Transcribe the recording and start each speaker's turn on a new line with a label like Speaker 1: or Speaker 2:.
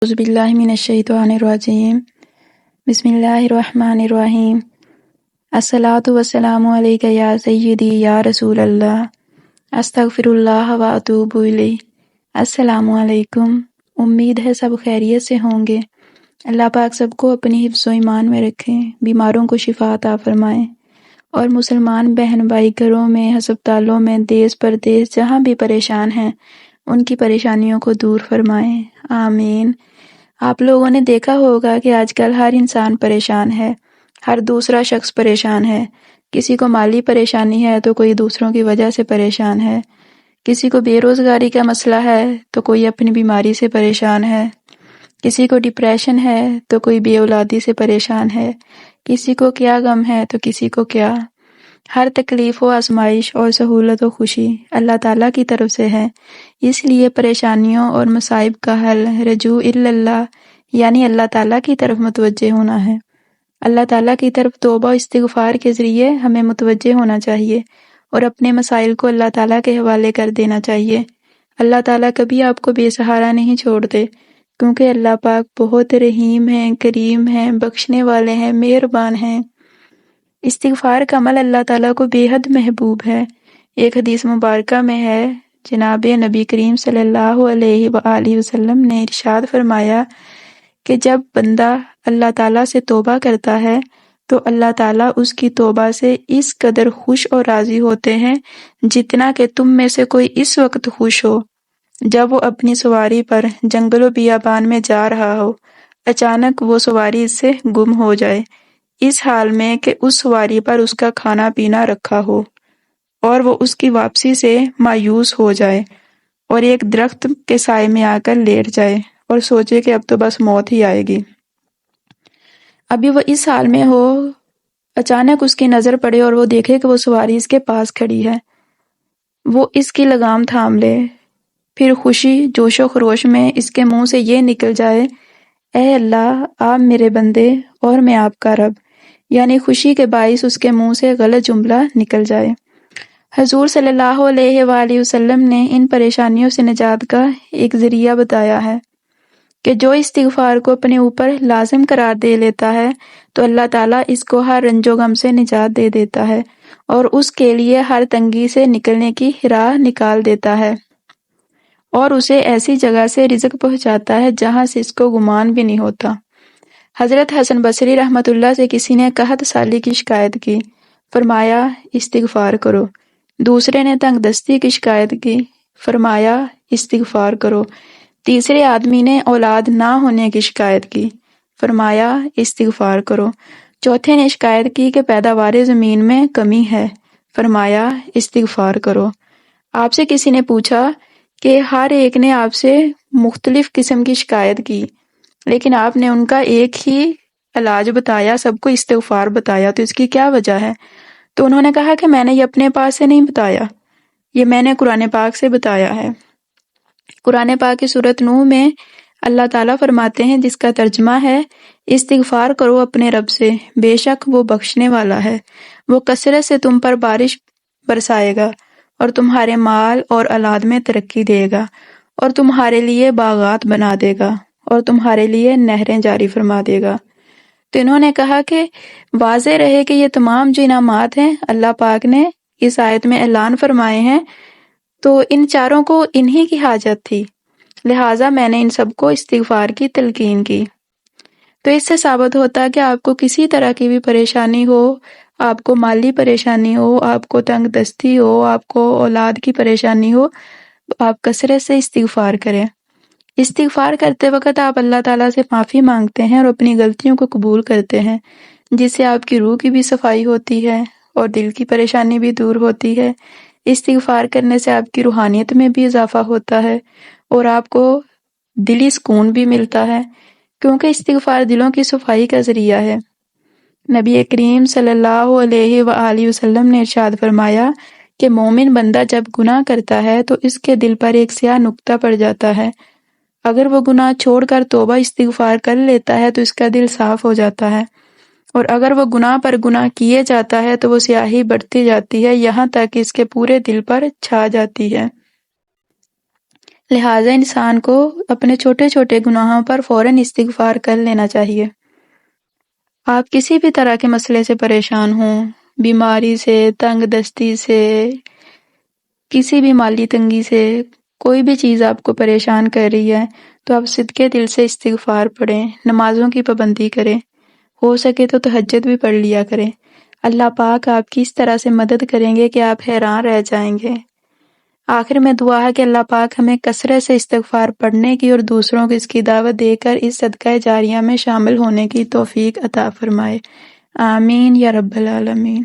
Speaker 1: اعوذ باللہ من الشیطان الرجیم بسم اللہ الرحمن الرحیم الصلاۃ والسلام علیک یا سیدی یا رسول اللہ استغفر اللہ و اتوب الیہ۔ السلام علیکم، امید ہے سب خیریت سے ہوں گے۔ اللہ پاک سب کو اپنی حفظ و ایمان میں رکھیں، بیماروں کو شفا عطا فرمائیں، اور مسلمان بہن بھائی گھروں میں، ہسپتالوں میں، دیس پردیس جہاں بھی پریشان ہیں ان کی پریشانیوں کو دور فرمائیں، آمین۔ آپ لوگوں نے دیکھا ہوگا کہ آج کل ہر انسان پریشان ہے، ہر دوسرا شخص پریشان ہے۔ کسی کو مالی پریشانی ہے تو کوئی دوسروں کی وجہ سے پریشان ہے، کسی کو بے روزگاری کا مسئلہ ہے تو کوئی اپنی بیماری سے پریشان ہے، کسی کو ڈپریشن ہے تو کوئی بے اولادی سے پریشان ہے، کسی کو کیا غم ہے تو کسی کو کیا۔ ہر تکلیف و آزمائش اور سہولت و خوشی اللہ تعالیٰ کی طرف سے ہے، اس لیے پریشانیوں اور مصائب کا حل رجوع اللہ یعنی اللہ تعالیٰ کی طرف متوجہ ہونا ہے۔ اللہ تعالیٰ کی طرف توبہ و استغفار کے ذریعے ہمیں متوجہ ہونا چاہیے اور اپنے مسائل کو اللہ تعالیٰ کے حوالے کر دینا چاہیے۔ اللہ تعالیٰ کبھی آپ کو بے سہارا نہیں چھوڑتے، کیونکہ اللہ پاک بہت رحیم ہیں، کریم ہیں، بخشنے والے ہیں، مہربان ہیں۔ استغفار کا عمل اللہ تعالیٰ کو بے حد محبوب ہے۔ ایک حدیث مبارکہ میں ہے، جناب نبی کریم صلی اللہ علیہ وآلہ وسلم نے ارشاد فرمایا کہ جب بندہ اللہ تعالیٰ سے توبہ کرتا ہے تو اللہ تعالیٰ اس کی توبہ سے اس قدر خوش اور راضی ہوتے ہیں جتنا کہ تم میں سے کوئی اس وقت خوش ہو جب وہ اپنی سواری پر جنگل و بیابان میں جا رہا ہو، اچانک وہ سواری اس سے گم ہو جائے، اس حال میں کہ اس سواری پر اس کا کھانا پینا رکھا ہو، اور وہ اس کی واپسی سے مایوس ہو جائے اور ایک درخت کے سائے میں آ کر لیٹ جائے اور سوچے کہ اب تو بس موت ہی آئے گی۔ ابھی وہ اس حال میں ہو، اچانک اس کی نظر پڑے اور وہ دیکھے کہ وہ سواری اس کے پاس کھڑی ہے، وہ اس کی لگام تھام لے، پھر خوشی جوش و خروش میں اس کے منہ سے یہ نکل جائے، اے اللہ آپ میرے بندے اور میں آپ کا رب، یعنی خوشی کے باعث اس کے منہ سے غلط جملہ نکل جائے۔ حضور صلی اللہ علیہ وآلہ وسلم نے ان پریشانیوں سے نجات کا ایک ذریعہ بتایا ہے کہ جو استغفار کو اپنے اوپر لازم قرار دے لیتا ہے تو اللہ تعالیٰ اس کو ہر رنج و غم سے نجات دے دیتا ہے اور اس کے لیے ہر تنگی سے نکلنے کی راہ نکال دیتا ہے، اور اسے ایسی جگہ سے رزق پہنچاتا ہے جہاں سے اس کو گمان بھی نہیں ہوتا۔ حضرت حسن بصری رحمۃ اللہ سے کسی نے قحط سالی کی شکایت کی، فرمایا استغفار کرو۔ دوسرے نے تنگ دستی کی شکایت کی، فرمایا استغفار کرو۔ تیسرے آدمی نے اولاد نہ ہونے کی شکایت کی، فرمایا استغفار کرو۔ چوتھے نے شکایت کی کہ پیداوار زمین میں کمی ہے، فرمایا استغفار کرو۔ آپ سے کسی نے پوچھا کہ ہر ایک نے آپ سے مختلف قسم کی شکایت کی، لیکن آپ نے ان کا ایک ہی علاج بتایا، سب کو استغفار بتایا، تو اس کی کیا وجہ ہے؟ تو انہوں نے کہا کہ میں نے یہ اپنے پاس سے نہیں بتایا، یہ میں نے قرآن پاک سے بتایا ہے۔ قرآن پاک کی سورۃ نوح میں اللہ تعالیٰ فرماتے ہیں، جس کا ترجمہ ہے، استغفار کرو اپنے رب سے، بے شک وہ بخشنے والا ہے، وہ کثرت سے تم پر بارش برسائے گا اور تمہارے مال اور اولاد میں ترقی دے گا اور تمہارے لیے باغات بنا دے گا اور تمہارے لیے نہریں جاری فرما دے گا۔ تو انہوں نے کہا کہ واضح رہے کہ یہ تمام جو انعامات ہیں اللہ پاک نے اس آیت میں اعلان فرمائے ہیں، تو ان چاروں کو انہی کی حاجت تھی، لہٰذا میں نے ان سب کو استغفار کی تلقین کی۔ تو اس سے ثابت ہوتا ہے کہ آپ کو کسی طرح کی بھی پریشانی ہو، آپ کو مالی پریشانی ہو، آپ کو تنگ دستی ہو، آپ کو اولاد کی پریشانی ہو، آپ کثرت سے استغفار کریں۔ استغفار کرتے وقت آپ اللہ تعالیٰ سے معافی مانگتے ہیں اور اپنی غلطیوں کو قبول کرتے ہیں، جس سے آپ کی روح کی بھی صفائی ہوتی ہے اور دل کی پریشانی بھی دور ہوتی ہے۔ استغفار کرنے سے آپ کی روحانیت میں بھی اضافہ ہوتا ہے اور آپ کو دلی سکون بھی ملتا ہے، کیونکہ استغفار دلوں کی صفائی کا ذریعہ ہے۔ نبی کریم صلی اللہ علیہ وآلہ وسلم نے ارشاد فرمایا کہ مومن بندہ جب گناہ کرتا ہے تو اس کے دل پر ایک سیاہ نقطہ پڑ جاتا ہے، اگر وہ گناہ چھوڑ کر توبہ استغفار کر لیتا ہے تو اس کا دل صاف ہو جاتا ہے، اور اگر وہ گناہ پر گناہ کیے جاتا ہے تو وہ سیاہی بڑھتی جاتی ہے، یہاں تک کہ اس کے پورے دل پر چھا جاتی ہے۔ لہٰذا انسان کو اپنے چھوٹے چھوٹے گناہوں پر فوراً استغفار کر لینا چاہیے۔ آپ کسی بھی طرح کے مسئلے سے پریشان ہوں، بیماری سے، تنگ دستی سے، کسی بھی مالی تنگی سے، کوئی بھی چیز آپ کو پریشان کر رہی ہے تو آپ صدقے دل سے استغفار پڑھیں، نمازوں کی پابندی کریں، ہو سکے تو تہجد بھی پڑھ لیا کریں۔ اللہ پاک آپ کی اس طرح سے مدد کریں گے کہ آپ حیران رہ جائیں گے۔ آخر میں دعا ہے کہ اللہ پاک ہمیں کثرت سے استغفار پڑھنے کی اور دوسروں کو اس کی دعوت دے کر اس صدقہ جاریہ میں شامل ہونے کی توفیق عطا فرمائے۔ آمین یا رب العالمین۔